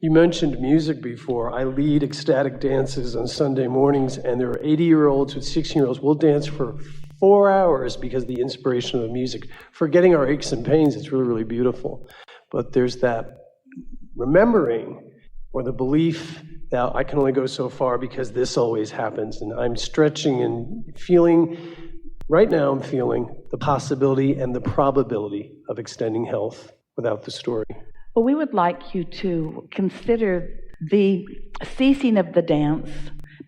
You mentioned music before. I lead ecstatic dances on Sunday mornings, and there are 80-year-olds with 16-year-olds. We'll dance for 4 hours because of the inspiration of the music. Forgetting our aches and pains, it's really, really beautiful. But there's that remembering or the belief that I can only go so far because this always happens. And I'm stretching and feeling, right now I'm feeling the possibility and the probability of extending health without the story. Well, we would like you to consider the ceasing of the dance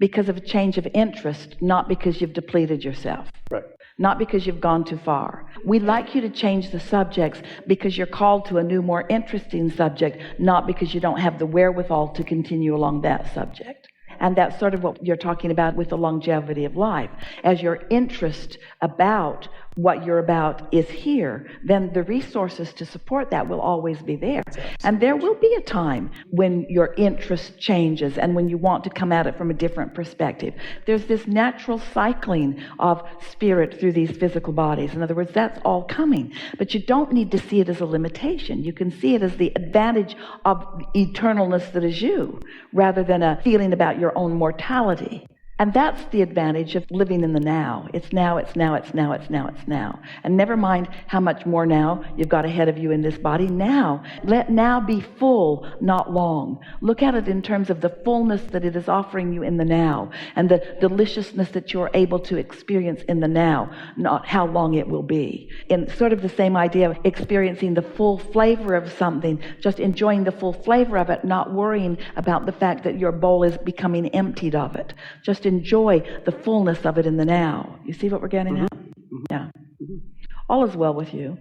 because of a change of interest, not because you've depleted yourself. Right. Not because you've gone too far. We'd like you to change the subjects because you're called to a new, more interesting subject, not because you don't have the wherewithal to continue along that subject. And that's sort of what you're talking about with the longevity of life. As your interest about what you're about is here, then the resources to support that will always be there. And there will be a time when your interest changes and when you want to come at it from a different perspective. There's this natural cycling of spirit through these physical bodies. In other words, that's all coming. But you don't need to see it as a limitation. You can see it as the advantage of eternalness that is you, rather than a feeling about your own mortality. And that's the advantage of living in the now. It's now, it's now, it's now, it's now, it's now. And never mind how much more now you've got ahead of you in this body. Now, let now be full, not long. Look at it in terms of the fullness that it is offering you in the now, and the deliciousness that you're able to experience in the now, not how long it will be. In sort of the same idea of experiencing the full flavor of something, just enjoying the full flavor of it, not worrying about the fact that your bowl is becoming emptied of it. Just enjoy the fullness of it in the now. You see what we're getting at? Yeah. All is well with you.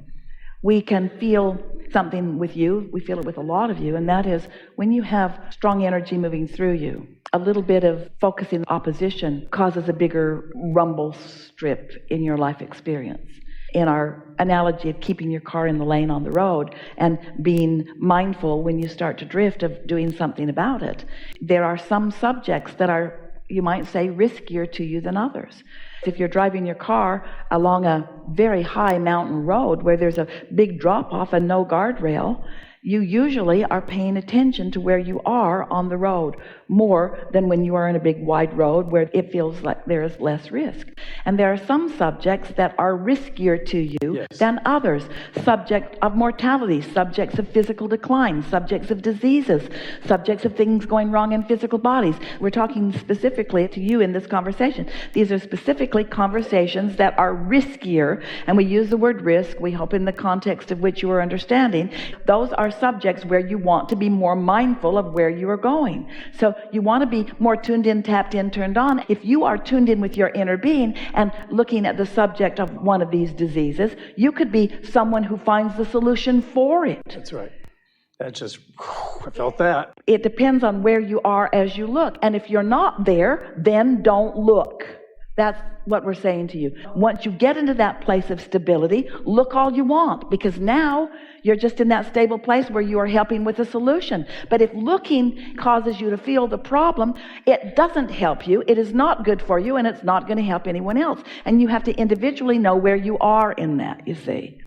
We can feel something with you. We feel it with a lot of you, and that is when you have strong energy moving through you, a little bit of focusing opposition causes a bigger rumble strip in your life experience. In our analogy of keeping your car in the lane on the road and being mindful when you start to drift of doing something about it, there are some subjects that are, you might say, riskier to you than others. If you're driving your car along a very high mountain road where there's a big drop-off and no guardrail, you usually are paying attention to where you are on the road more than when you are in a big wide road where it feels like there is less risk. And there are some subjects that are riskier to you than others. Subject of mortality, subjects of physical decline, subjects of diseases, subjects of things going wrong in physical bodies. We're talking specifically to you in this conversation. These are specifically conversations that are riskier, and we use the word risk, we hope in the context of which you are understanding. Those are subjects where you want to be more mindful of where you are going. So you want to be more tuned in, tapped in, turned on. If you are tuned in with your inner being and looking at the subject of one of these diseases, you could be someone who finds the solution for it. That's right. That just, I felt that. It depends on where you are as you look. And if you're not there, then don't look. That's what we're saying to you. Once you get into that place of stability, look all you want, because now you're just in that stable place where you are helping with a solution. But if looking causes you to feel the problem, it doesn't help you, it is not good for you, and it's not going to help anyone else. And you have to individually know where you are in that, you see.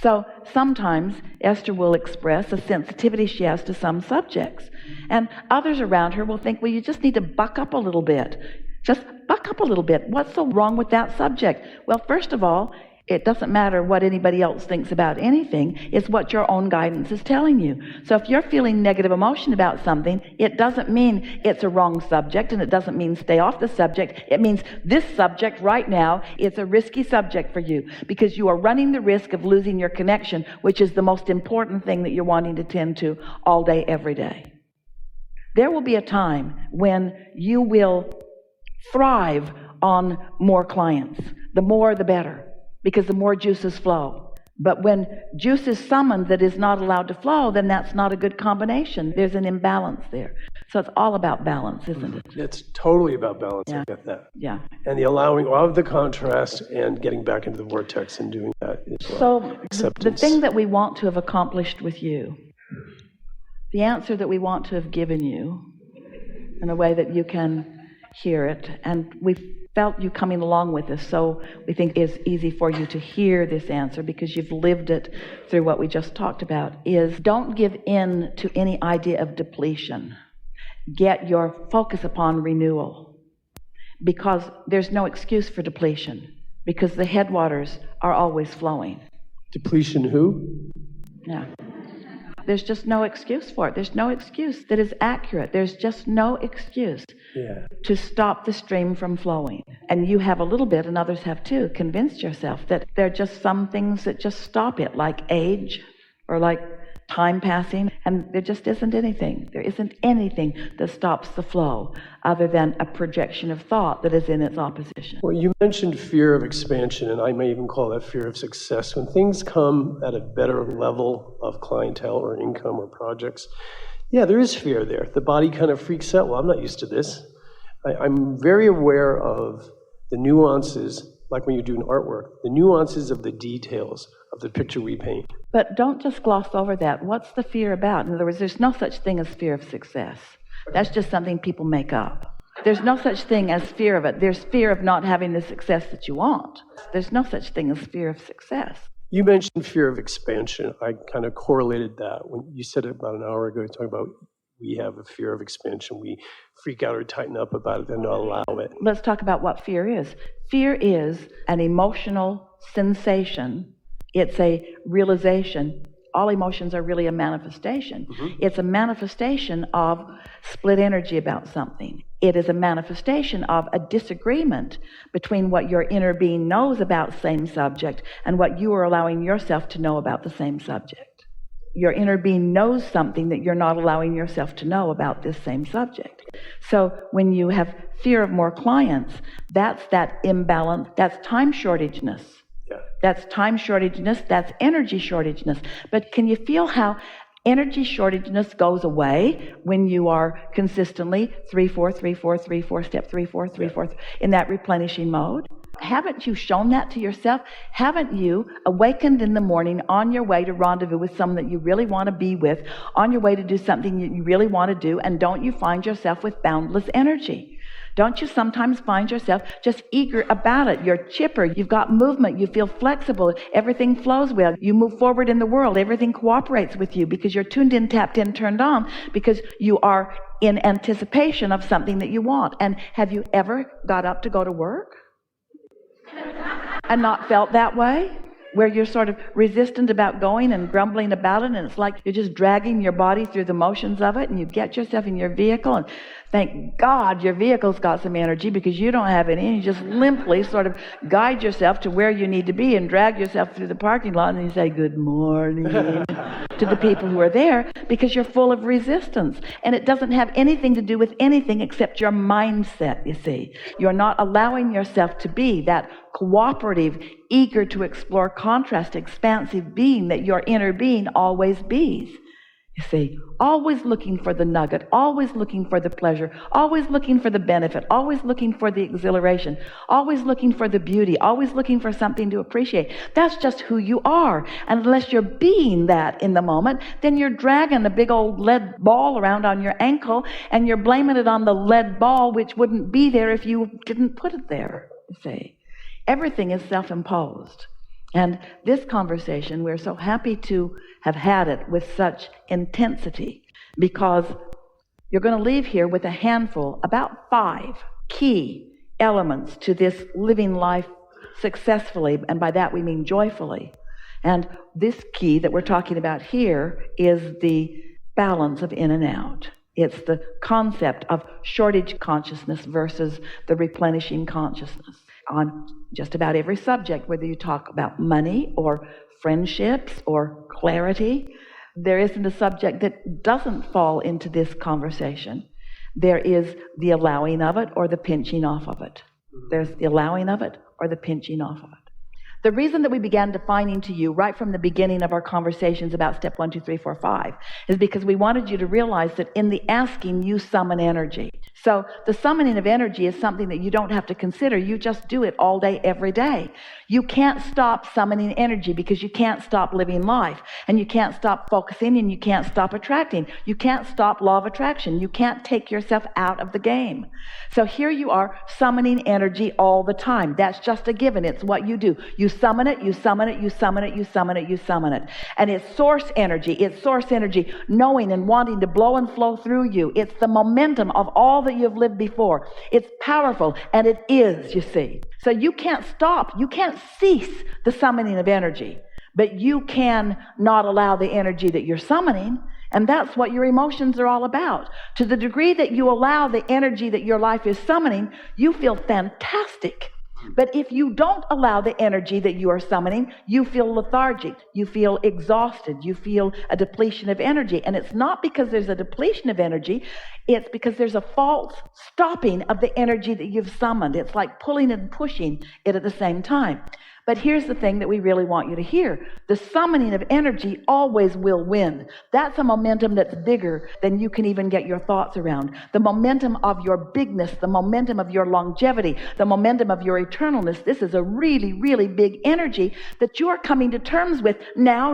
So sometimes Esther will express a sensitivity she has to some subjects, and others around her will think, well, you just need to buck up a little bit. Just buck up a little bit. What's so wrong with that subject? Well, first of all, it doesn't matter what anybody else thinks about anything. It's what your own guidance is telling you. So if you're feeling negative emotion about something, it doesn't mean it's a wrong subject, and it doesn't mean stay off the subject. It means this subject right now, it's a risky subject for you, because you are running the risk of losing your connection, which is the most important thing that you're wanting to tend to all day, every day. There will be a time when you will thrive on more clients. The more, the better, because the more juices flow. But when juice is summoned that is not allowed to flow, then that's not a good combination. There's an imbalance there. So it's all about balance, isn't it? It's totally about balance. Yeah. I get that. Yeah. And the allowing of the contrast and getting back into the vortex and doing that is So acceptance. the thing that we want to have accomplished with you, the answer that we want to have given you in a way that you can hear it, and we felt you coming along with us, so we think it's easy for you to hear this answer because you've lived it through what we just talked about, is don't give in to any idea of depletion. Get your focus upon renewal, because there's no excuse for depletion, because the headwaters are always flowing. Depletion who? Yeah. There's just no excuse for it. There's no excuse that is accurate. There's just no excuse to stop the stream from flowing. And you have a little bit, and others have too, convinced yourself that there are just some things that just stop it, like age or like time passing, and there just isn't anything. There isn't anything that stops the flow other than a projection of thought that is in its opposition. Well, you mentioned fear of expansion, and I may even call that fear of success. When things come at a better level of clientele or income or projects, yeah, there is fear there. The body kind of freaks out. Well, I'm not used to this. I'm very aware of the nuances, like when you're doing artwork, the nuances of the details of the picture we paint. But don't just gloss over that. What's the fear about? In other words, there's no such thing as fear of success. That's just something people make up. There's no such thing as fear of it. There's fear of not having the success that you want. There's no such thing as fear of success. You mentioned fear of expansion. I kind of correlated that. When you said it about an hour ago, talking about we have a fear of expansion. We freak out or tighten up about it and not allow it. Let's talk about what fear is. Fear is an emotional sensation. It's a realization. All emotions are really a manifestation. It's a manifestation of split energy about something. It is a manifestation of a disagreement between what your inner being knows about the same subject and what you are allowing yourself to know about the same subject. Your inner being knows something that you're not allowing yourself to know about this same subject. So when you have fear of more clients, that's that imbalance, that's time shortageness. That's time shortageness, that's energy shortageness. But can you feel how energy shortageness goes away when you are consistently 3-4, 3-4, 3-4, step 3-4, 3-4 in that replenishing mode? Haven't you shown that to yourself? Haven't you awakened in the morning on your way to rendezvous with someone that you really want to be with, on your way to do something that you really want to do, and don't you find yourself with boundless energy? Don't you sometimes find yourself just eager about it? You're chipper, you've got movement, you feel flexible, everything flows well, you move forward in the world, everything cooperates with you because you're tuned in, tapped in, turned on, because you are in anticipation of something that you want. And have you ever got up to go to work and not felt that way? Where you're sort of resistant about going and grumbling about it, and it's like you're just dragging your body through the motions of it, and you get yourself in your vehicle, and thank God your vehicle's got some energy because you don't have any, and you just limply sort of guide yourself to where you need to be and drag yourself through the parking lot, and you say good morning to the people who are there because you're full of resistance. And it doesn't have anything to do with anything except your mindset, you see. You're not allowing yourself to be that cooperative, eager to explore contrast, expansive being that your inner being always bees. You see, always looking for the nugget, always looking for the pleasure, always looking for the benefit, always looking for the exhilaration, always looking for the beauty, always looking for something to appreciate. That's just who you are. And unless you're being that in the moment, then you're dragging a big old lead ball around on your ankle, and you're blaming it on the lead ball, which wouldn't be there if you didn't put it there, you see. Everything is self-imposed. And this conversation, we're so happy to have had it with such intensity because you're going to leave here with a handful, about 5 key elements to this living life successfully, and by that we mean joyfully. And this key that we're talking about here is the balance of in and out. It's the concept of shortage consciousness versus the replenishing consciousness. On just about every subject, whether you talk about money or friendships or clarity, there isn't a subject that doesn't fall into this conversation. There is the allowing of it or the pinching off of it. There's the allowing of it or the pinching off of it. The reason that we began defining to you right from the beginning of our conversations about step 1, 2, 3, 4, 5 is because we wanted you to realize that in the asking, you summon energy. So the summoning of energy is something that you don't have to consider. You just do it all day, every day. You can't stop summoning energy because you can't stop living life, and you can't stop focusing, and you can't stop attracting. You can't stop law of attraction. You can't take yourself out of the game. So here you are summoning energy all the time. That's just a given. It's what you do. You summon it, you summon it, you summon it, you summon it, you summon it. And it's source energy. It's source energy knowing and wanting to blow and flow through you. It's the momentum of all that you've lived before. It's powerful, and it is, you see. So you can't stop. You can't cease the summoning of energy, but you can not allow the energy that you're summoning. And that's what your emotions are all about. To the degree that you allow the energy that your life is summoning, you feel fantastic. But if you don't allow the energy that you are summoning, you feel lethargic, you feel exhausted, you feel a depletion of energy. And it's not because there's a depletion of energy, it's because there's a false stopping of the energy that you've summoned. It's like pulling and pushing it at the same time. But here's the thing that we really want you to hear. The summoning of energy always will win. That's a momentum that's bigger than you can even get your thoughts around. The momentum of your bigness, the momentum of your longevity, the momentum of your eternalness. This is a really, really big energy that you are coming to terms with now.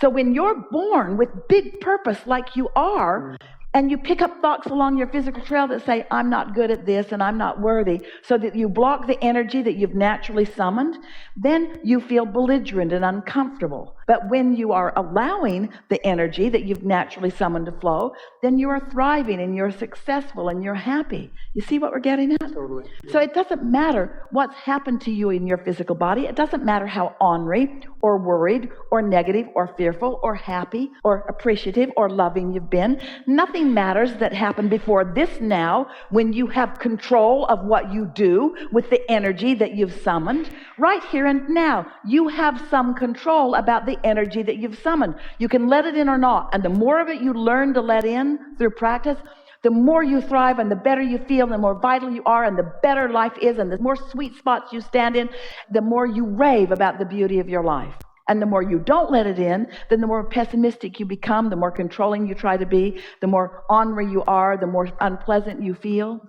So when you're born with big purpose like you are, and you pick up thoughts along your physical trail that say, I'm not good at this and I'm not worthy, so that you block the energy that you've naturally summoned, then you feel belligerent and uncomfortable. But when you are allowing the energy that you've naturally summoned to flow, then you are thriving and you're successful and you're happy. You see what we're getting at? Totally. So it doesn't matter what's happened to you in your physical body. It doesn't matter how ornery or worried or negative or fearful or happy or appreciative or loving you've been. Nothing matters that happened before this now when you have control of what you do with the energy that you've summoned. Right here and now, you have some control about the energy that you've summoned. You can let it in or not. And the more of it you learn to let in through practice, the more you thrive and the better you feel, and the more vital you are and the better life is, and the more sweet spots you stand in, the more you rave about the beauty of your life. And the more you don't let it in, then the more pessimistic you become, the more controlling you try to be, the more ornery you are, the more unpleasant you feel,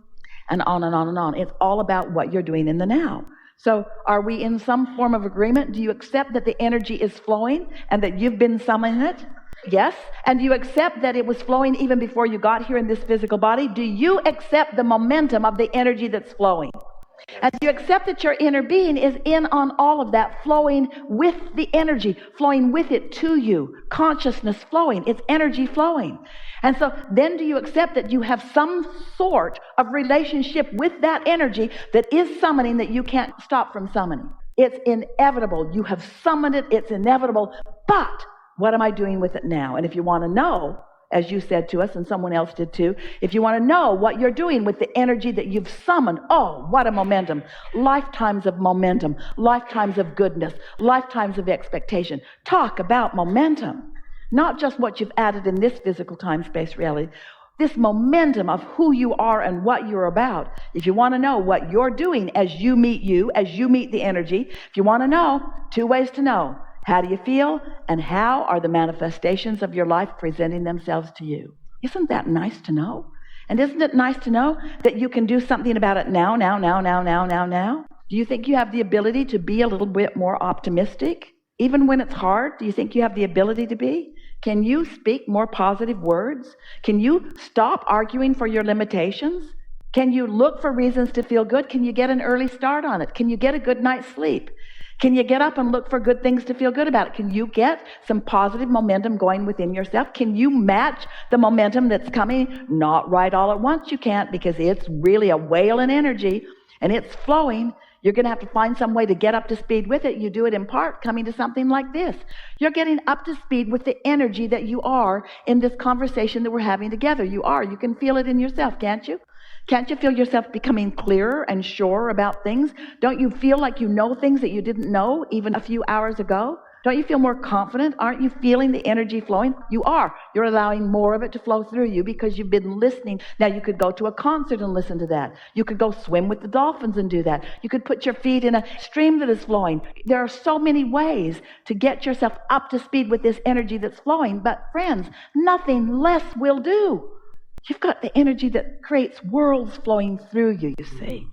and on and on and on. It's all about what you're doing in the now. So are we in some form of agreement? Do you accept that the energy is flowing and that you've been summoning it? Yes. And do you accept that it was flowing even before you got here in this physical body? Do you accept the momentum of the energy that's flowing? And do you accept that your inner being is in on all of that, flowing with the energy, flowing with it to you, consciousness flowing, it's energy flowing. And so then do you accept that you have some sort of relationship with that energy that is summoning that you can't stop from summoning? It's inevitable. You have summoned it. It's inevitable. But what am I doing with it now? And if you want to know, as you said to us, and someone else did too, if you want to know what you're doing with the energy that you've summoned, oh, what a momentum. Lifetimes of momentum, lifetimes of goodness, lifetimes of expectation. Talk about momentum. Not just what you've added in this physical time-space reality. This momentum of who you are and what you're about. If you want to know what you're doing as you meet the energy, if you want to know, 2 ways to know. How do you feel? And how are the manifestations of your life presenting themselves to you? Isn't that nice to know? And isn't it nice to know that you can do something about it now? Do you think you have the ability to be a little bit more optimistic? Even when it's hard, do you think you have the ability to be? Can you speak more positive words? Can you stop arguing for your limitations? Can you look for reasons to feel good? Can you get an early start on it? Can you get a good night's sleep? Can you get up and look for good things to feel good about it? Can you get some positive momentum going within yourself? Can you match the momentum that's coming? Not right all at once, you can't, because it's really a whale in energy and it's flowing. You're going to have to find some way to get up to speed with it. You do it in part coming to something like this. You're getting up to speed with the energy that you are in this conversation that we're having together. You are. You can feel it in yourself, can't you? Can't you feel yourself becoming clearer and surer about things? Don't you feel like you know things that you didn't know even a few hours ago? Don't you feel more confident? Aren't you feeling the energy flowing? You are. You're allowing more of it to flow through you because you've been listening. Now, you could go to a concert and listen to that. You could go swim with the dolphins and do that. You could put your feet in a stream that is flowing. There are so many ways to get yourself up to speed with this energy that's flowing. But friends, nothing less will do. You've got the energy that creates worlds flowing through you, you see.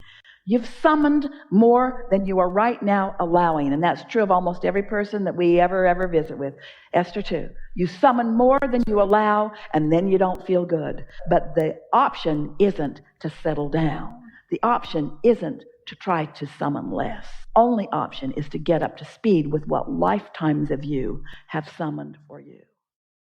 You've summoned more than you are right now allowing. And that's true of almost every person that we ever visit with. Esther too. You summon more than you allow, and then you don't feel good. But the option isn't to settle down. The option isn't to try to summon less. Only option is to get up to speed with what lifetimes of you have summoned for you.